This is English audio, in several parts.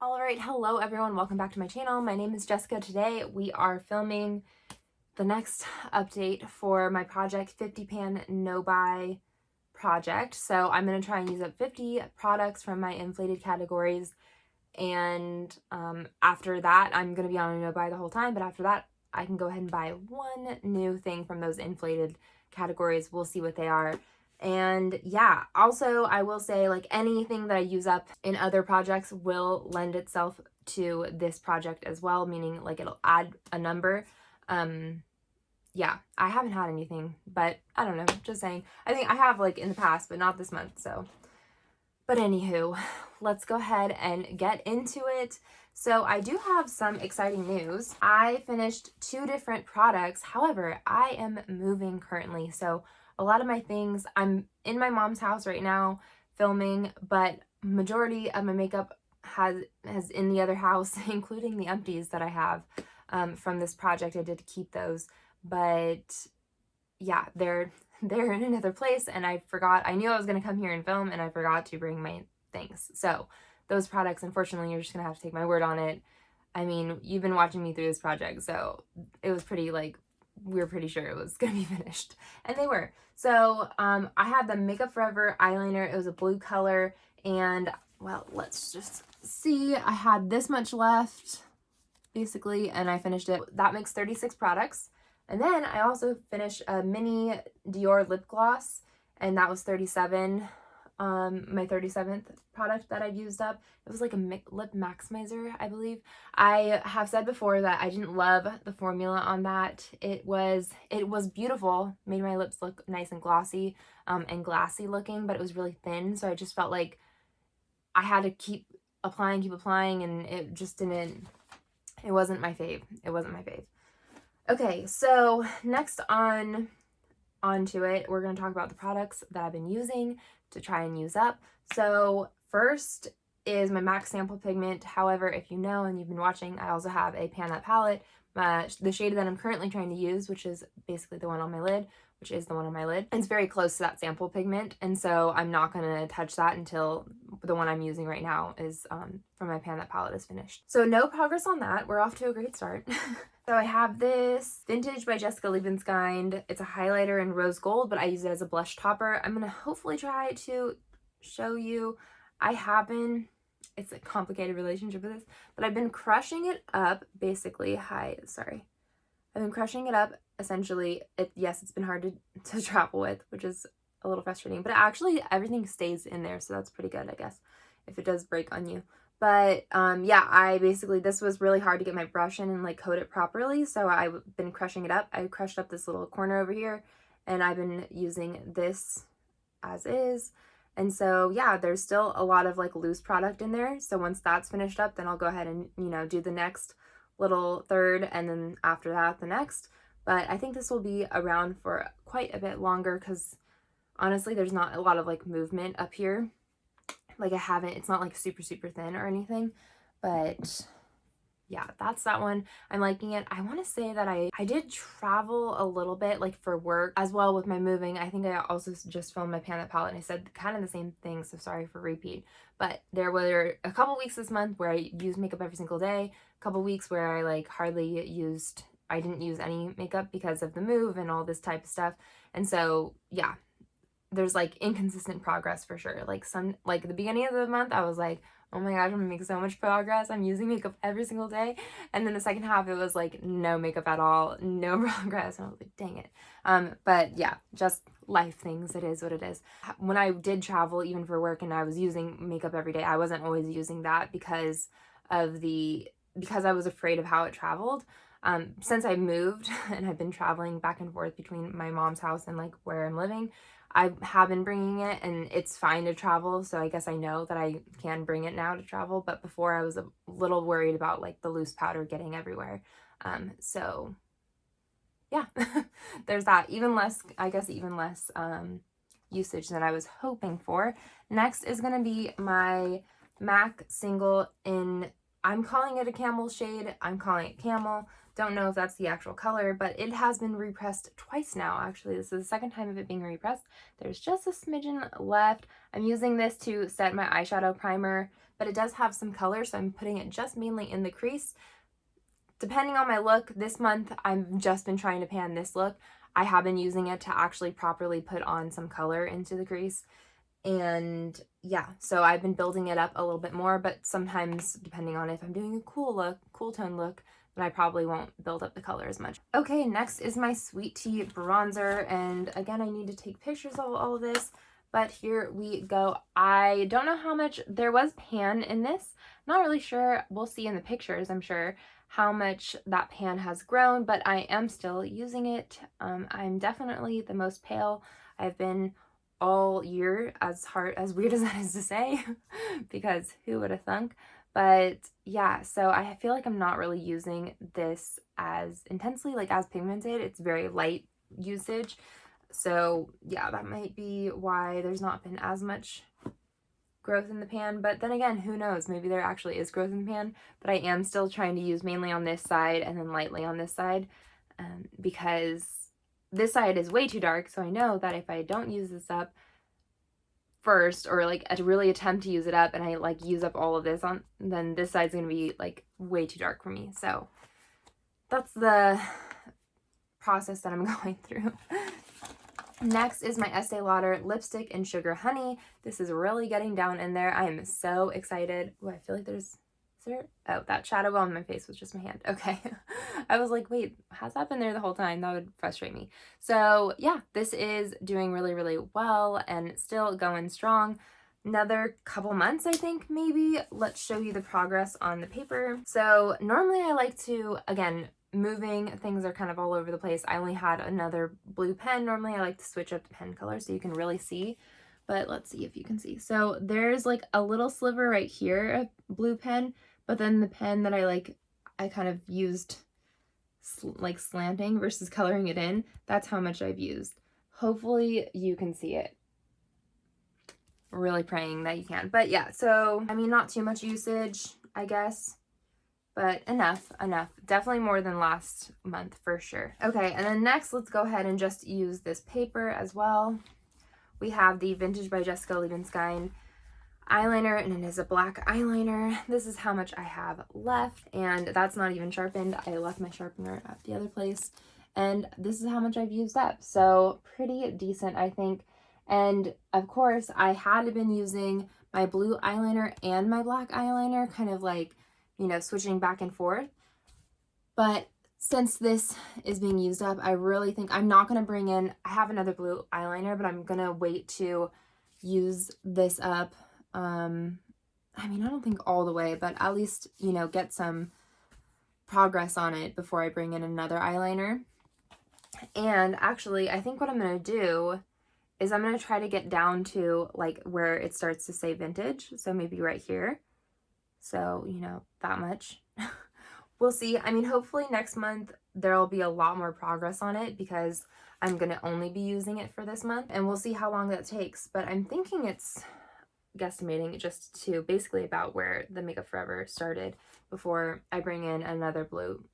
Alright, hello everyone, welcome back to my channel. My name is Jessica. Today we are filming the next update for my project 50 pan no buy project. So I'm going to try and use up 50 products from my inflated categories, and after that I'm going to be on a no buy the whole time, but after that I can go ahead and buy one new thing from those inflated categories. We'll see what they are. And yeah, also I will say, like, anything that I use up in other projects will lend itself to this project as well, meaning like it'll add a number. Yeah, I haven't had anything, but I don't know, just saying. I think I have, like, in the past, but not this month, so. But anywho, let's go ahead and get into it. So I do have some exciting news. I finished 2 different products. However, I am moving currently, so a lot of my things, I'm in my mom's house right now filming, but majority of my makeup has in the other house, including the empties that I have from this project. I did keep those, but yeah, they're in another place, and I knew I was going to come here and film, and I forgot to bring my things. So those products, unfortunately, you're just going to have to take my word on it. I mean, you've been watching me through this project, so it was pretty, like, we were pretty sure it was going to be finished, and they were. So I had the Makeup Forever eyeliner. It was a blue color, and well, let's just see. I had this much left basically, and I finished it. That makes 36 products. And then I also finished a mini Dior lip gloss, and that was 37. My 37th product that I've used up. It was like a lip maximizer, I believe. I have said before that I didn't love the formula on that. It was beautiful, made my lips look nice and glossy and glassy looking, but it was really thin, so I just felt like I had to keep applying, and it just didn't, it wasn't my fave. Okay, so next onto it, we're going to talk about the products that I've been using to try and use up. So first is my MAC sample pigment. However, if you know and you've been watching, I also have a Pan That palette. The shade that I'm currently trying to use, which is basically the one on my lid, it's very close to that sample pigment, and so I'm not going to touch that until the one I'm using right now is from my Pan That palette is finished. So no progress on that. We're off to a great start. So I have this Vintage by Jessica Liebenskind. It's a highlighter in rose gold, but I use it as a blush topper. I'm going to hopefully try to show you. It's a complicated relationship with this, but I've been crushing it up, basically. I've been crushing it up, essentially. Yes, it's been hard to travel with, which is a little frustrating, but actually everything stays in there, so that's pretty good, I guess, if it does break on you. But yeah, this was really hard to get my brush in and like coat it properly, so I've been crushing it up. I crushed up this little corner over here, and I've been using this as is. And so yeah, there's still a lot of like loose product in there. So once that's finished up, then I'll go ahead and, you know, do the next little third, and then after that the next. But I think this will be around for quite a bit longer, because honestly there's not a lot of like movement up here. Like, it's not like super thin or anything, but yeah, that's that one. I'm liking it. I want to say that I did travel a little bit, like for work as well with my moving. I think I also just filmed my Pan That palette, and I said kind of the same thing, so sorry for repeat. But there were a couple weeks this month where I used makeup every single day, a couple weeks where I like I didn't use any makeup because of the move and all this type of stuff. And so yeah, there's like inconsistent progress for sure. Like at the beginning of the month, I was like, oh my gosh, I'm gonna make so much progress. I'm using makeup every single day. And then the second half, it was like no makeup at all, no progress. And I was like, dang it. But yeah, just life things. It is what it is. When I did travel, even for work, and I was using makeup every day, I wasn't always using that because I was afraid of how it traveled. Since I moved and I've been traveling back and forth between my mom's house and like where I'm living, I have been bringing it, and it's fine to travel, so I guess I know that I can bring it now to travel. But before, I was a little worried about like the loose powder getting everywhere. So yeah, there's that. Even less usage than I was hoping for. Next is going to be my MAC single in, I'm calling it a camel shade. I'm calling it camel. Don't know if that's the actual color, but it has been repressed twice now. Actually, this is the second time of it being repressed. There's just a smidgen left. I'm using this to set my eyeshadow primer, but it does have some color, so I'm putting it just mainly in the crease. Depending on my look, this month I've just been trying to pan this look. I have been using it to actually properly put on some color into the crease. And yeah, so I've been building it up a little bit more, but sometimes depending on if I'm doing a cool look, cool tone look, then I probably won't build up the color as much. Okay, next is my Sweet Tea bronzer, and again, I need to take pictures of all of this, but here we go. I don't know how much, there was pan in this. Not really sure, we'll see in the pictures, I'm sure, how much that pan has grown, but I am still using it. I'm definitely the most pale I've been all year, as weird as that is to say, because who would have thunk? But yeah, so I feel like I'm not really using this as intensely, like as pigmented. It's very light usage. So yeah, that might be why there's not been as much growth in the pan. But then again, who knows? Maybe there actually is growth in the pan, but I am still trying to use mainly on this side and then lightly on this side, because this side is way too dark. So I know that if I don't use this up first, or like I really attempt to use it up and I like use up all of this on, then this side's gonna be like way too dark for me. So that's the process that I'm going through. Next is my Estee Lauder lipstick in Sugar Honey. This is really getting down in there. I am so excited. Oh, I feel like is there? Oh, that shadow on my face was just my hand. Okay. I was like, wait, has that been there the whole time? That would frustrate me. So yeah, this is doing really, really well and still going strong. Another couple months, I think, maybe. Let's show you the progress on the paper. So normally I like to, again, moving things are kind of all over the place. I only had another blue pen. Normally I like to switch up the pen color so you can really see, but let's see if you can see. So there's like a little sliver right here of blue pen, but then the pen that I kind of used like slanting versus coloring it in. That's how much I've used. Hopefully you can see it. Really praying that you can. But yeah, so I mean, not too much usage, I guess, but enough. Definitely more than last month for sure. Okay, and then next, let's go ahead and just use this paper as well. We have the Vintage by Jessica Liebenstein eyeliner, and it is a black eyeliner. This is how much I have left, and that's not even sharpened. I left my sharpener at the other place, and this is how much I've used up. So pretty decent, I think. And of course, I had been using my blue eyeliner and my black eyeliner, kind of like, you know, switching back and forth. But since this is being used up, I really think I'm not going to bring in, I have another blue eyeliner, but I'm going to wait to use this up. I mean, I don't think all the way, but at least, you know, get some progress on it before I bring in another eyeliner. And actually, I think what I'm going to do is I'm going to try to get down to like where it starts to say vintage. So maybe right here. So, you know, that much. We'll see. I mean, hopefully next month there'll be a lot more progress on it because I'm going to only be using it for this month, and we'll see how long that takes. But I'm thinking it's guesstimating just to basically about where the Makeup Forever started before I bring in another blue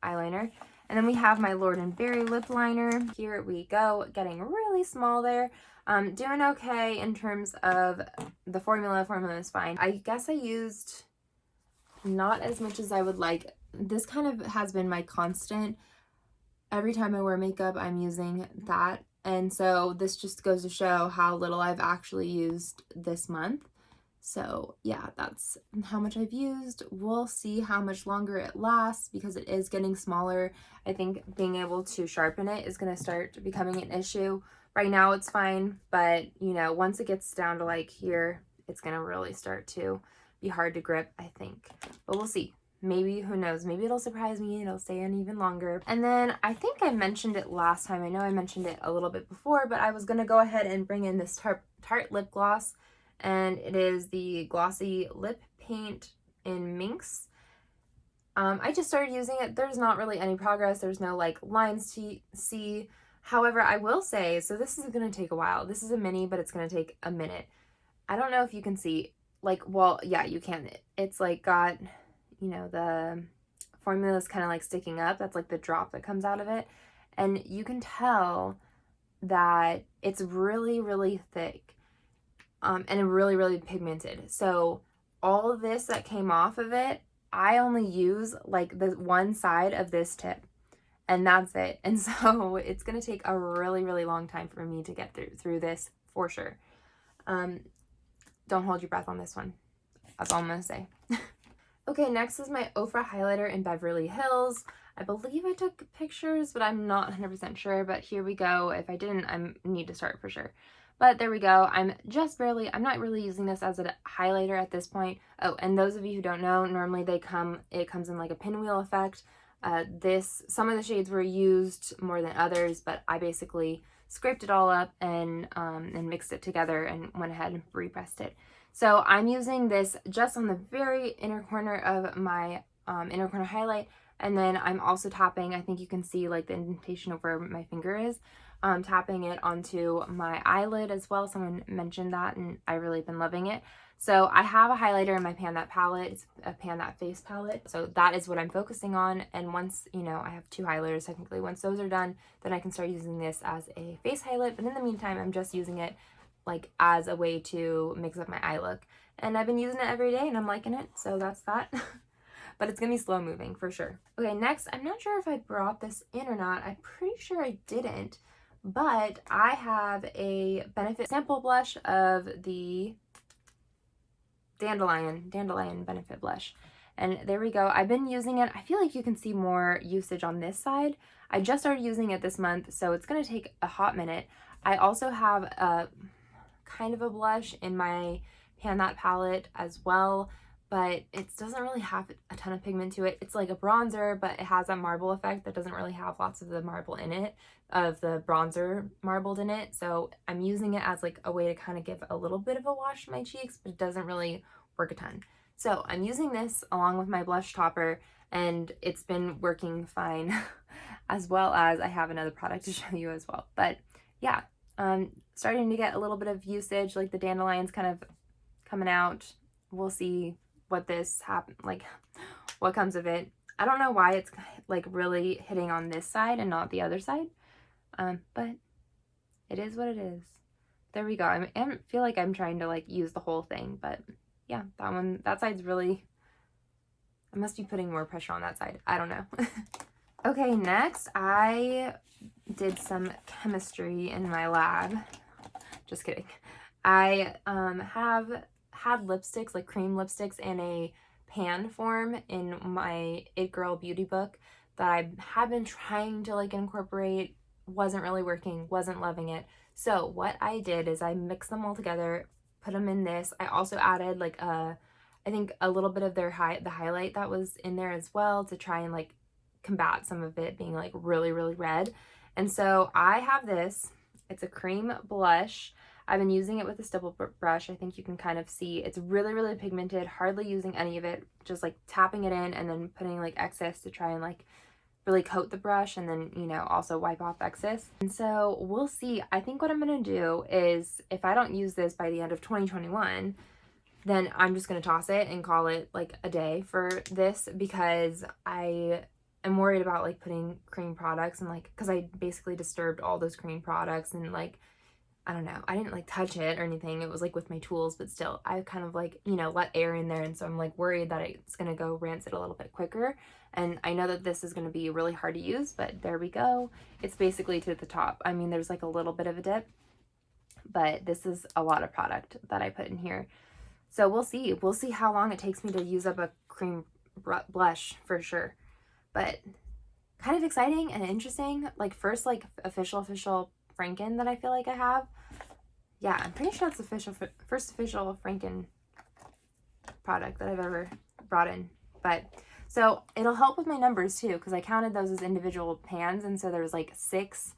eyeliner. And then we have my Lord & Berry lip liner. Here we go, getting really small there. Doing okay in terms of the formula. Formula is fine. I guess I used not as much as I would like. This kind of has been my constant. Every time I wear makeup, I'm using that. And so this just goes to show how little I've actually used this month. So yeah, that's how much I've used. We'll see how much longer it lasts because it is getting smaller. I think being able to sharpen it is going to start becoming an issue. Right now it's fine, but you know, once it gets down to like here, it's going to really start to be hard to grip, I think. But we'll see. Maybe, who knows, maybe it'll surprise me, it'll stay in even longer. And then I think I mentioned it last time. I know I mentioned it a little bit before, but I was going to go ahead and bring in this Tarte lip gloss. And it is the Glossy Lip Paint in Minx. I just started using it. There's not really any progress. There's no like lines to see. However, I will say, so this is going to take a while. This is a mini, but it's going to take a minute. I don't know if you can see, like, well, yeah, you can. It's like got, you know, the formula is kind of like sticking up. That's like the drop that comes out of it. And you can tell that it's really, really thick. And really, really pigmented. So all of this that came off of it, I only use like the one side of this tip, and that's it. And so it's going to take a really, really long time for me to get through this for sure. Don't hold your breath on this one. That's all I'm going to say. Okay, next is my Ofra highlighter in Beverly Hills. I believe I took pictures, but I'm not 100% sure, but here we go. If I didn't, I need to start for sure. But there we go. I'm not really using this as a highlighter at this point. Oh, and those of you who don't know, normally it comes in like a pinwheel effect. Some of the shades were used more than others, but I basically scraped it all up and mixed it together and went ahead and repressed it. So I'm using this just on the very inner corner of my inner corner highlight, and then I'm also tapping, I think you can see like the indentation of where my finger is, tapping it onto my eyelid as well. Someone mentioned that and I really been loving it. So I have a highlighter in my Pan That palette. It's a Pan That face palette. So that is what I'm focusing on. And once, you know, I have 2 highlighters technically. Once those are done, then I can start using this as a face highlight. But in the meantime, I'm just using it like as a way to mix up my eye look. And I've been using it every day and I'm liking it. So that's that. But it's gonna be slow moving for sure. Okay, next, I'm not sure if I brought this in or not. I'm pretty sure I didn't. But I have a Benefit sample blush of the Dandelion Benefit blush. And there we go. I've been using it. I feel like you can see more usage on this side. I just started using it this month, so it's going to take a hot minute. I also have a kind of a blush in my Pan That palette as well, but it doesn't really have a ton of pigment to it. It's like a bronzer, but it has that marble effect that doesn't really have lots of the marble in it, of the bronzer marbled in it. So I'm using it as like a way to kind of give a little bit of a wash to my cheeks, but it doesn't really work a ton. So I'm using this along with my blush topper, and it's been working fine, as well as I have another product to show you as well. But yeah, starting to get a little bit of usage, like the Dandelion's kind of coming out. We'll see what what comes of it. I don't know why it's like really hitting on this side and not the other side, but it is what it is. There we go. I feel like I'm trying to like use the whole thing, but yeah, that side's really, I must be putting more pressure on that side. I don't know. Okay, next I did some chemistry in my lab. Just kidding. I have had lipsticks, like cream lipsticks, in a pan form in my It Girl beauty book that I have been trying to like incorporate. Wasn't really working, wasn't loving it. So what I did is I mixed them all together, put them in this. I also added like I think a little bit of the highlight that was in there as well to try and like combat some of it being like really, really red. And so I have this. It's a cream blush. I've been using it with a stipple brush. I think you can kind of see it's really, really pigmented, hardly using any of it, just like tapping it in and then putting like excess to try and like really coat the brush, and then, you know, also wipe off excess. And so we'll see. I think what I'm going to do is, if I don't use this by the end of 2021, then I'm just going to toss it and call it like a day for this, because I am worried about like putting cream products and like, because I basically disturbed all those cream products and like, I don't know, I didn't like touch it or anything. It was like with my tools, but still I kind of like, you know, let air in there. And so I'm like worried that it's going to go rancid a little bit quicker. And I know that this is going to be really hard to use, but there we go. It's basically to the top. I mean, there's like a little bit of a dip, but this is a lot of product that I put in here. So we'll see. We'll see how long it takes me to use up a cream blush for sure. But kind of exciting and interesting. Like first like official Franken that I feel like I have. Yeah, I'm pretty sure it's first official Franken product that I've ever brought in. But so it'll help with my numbers too, because I counted those as individual pans, and so there was like 6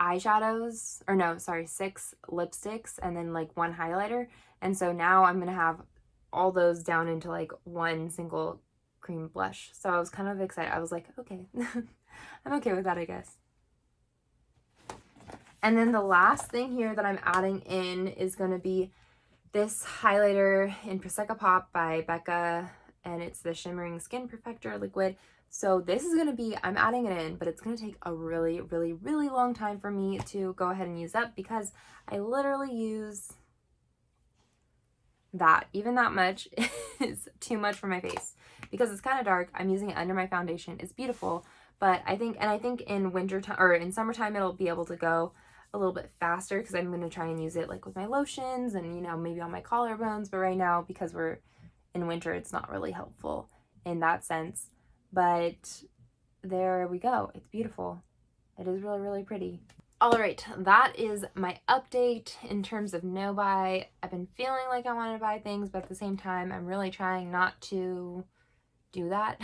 eyeshadows, or no, sorry, 6 lipsticks and then like 1 highlighter. And so now I'm gonna have all those down into like one single cream blush. So I was kind of excited. I was like, okay, I'm okay with that, I guess. And then the last thing here that I'm adding in is going to be this highlighter in Prosecco Pop by Becca, and it's the Shimmering Skin Perfector liquid. So this is going to be, I'm adding it in, but it's going to take a really, really, really long time for me to go ahead and use up, because I literally use that, even that much is too much for my face because it's kind of dark. I'm using it under my foundation. It's beautiful, but I think in winter time or in summertime it'll be able to go a little bit faster because I'm going to try and use it like with my lotions and, you know, maybe on my collarbones. But right now, because we're in winter, it's not really helpful in that sense. But there we go. It's beautiful. It is really, really pretty. All right, that is my update in terms of no buy. I've been feeling like I want to buy things, but at the same time, I'm really trying not to do that.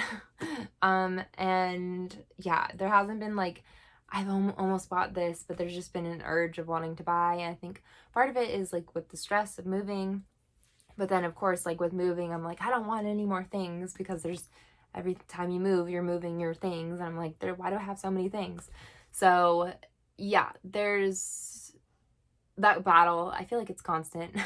And yeah, there hasn't been like, I've almost bought this, but there's just been an urge of wanting to buy. And I think part of it is like with the stress of moving, but then of course, like with moving, I'm like, I don't want any more things because there's every time you move, you're moving your things. And I'm like, why do I have so many things? So yeah, there's that battle. I feel like it's constant.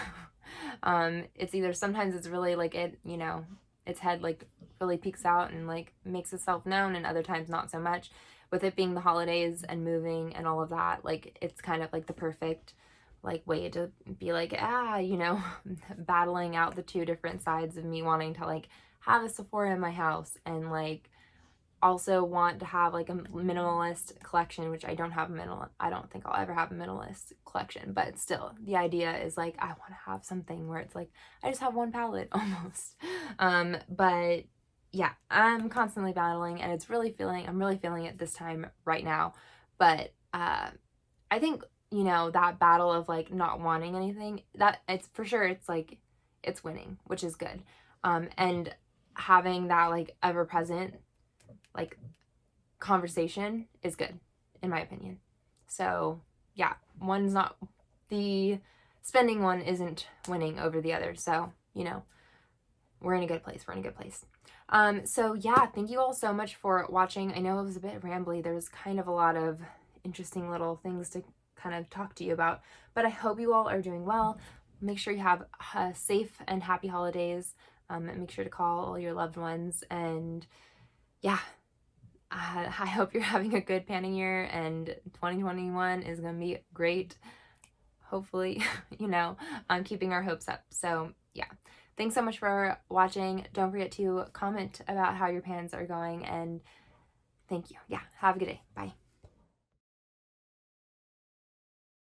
It's either sometimes it's really like it, you know, its head like really peeks out and like makes itself known, and other times not so much. With it being the holidays and moving and all of that, like it's kind of like the perfect like way to be like, you know, battling out the two different sides of me wanting to like have a Sephora in my house and like also want to have like a minimalist collection, which I don't have I don't think I'll ever have a minimalist collection, but still the idea is like I want to have something where it's like I just have one palette almost. But yeah, I'm constantly battling, and I'm really feeling it this time right now. But I think, you know, that battle of like not wanting anything, that it's for sure, it's like it's winning, which is good. And having that like ever present like conversation is good in my opinion. So yeah, the spending one isn't winning over the other. So, you know, we're in a good place. So yeah, thank you all so much for watching. I know it was a bit rambly. There was kind of a lot of interesting little things to kind of talk to you about, but I hope you all are doing well. Make sure you have safe and happy holidays. And make sure to call all your loved ones, and yeah, I hope you're having a good panning year, and 2021 is going to be great. Hopefully, you know, I'm keeping our hopes up. So yeah, thanks so much for watching. Don't forget to comment about how your pans are going, and thank you. Yeah, have a good day. Bye.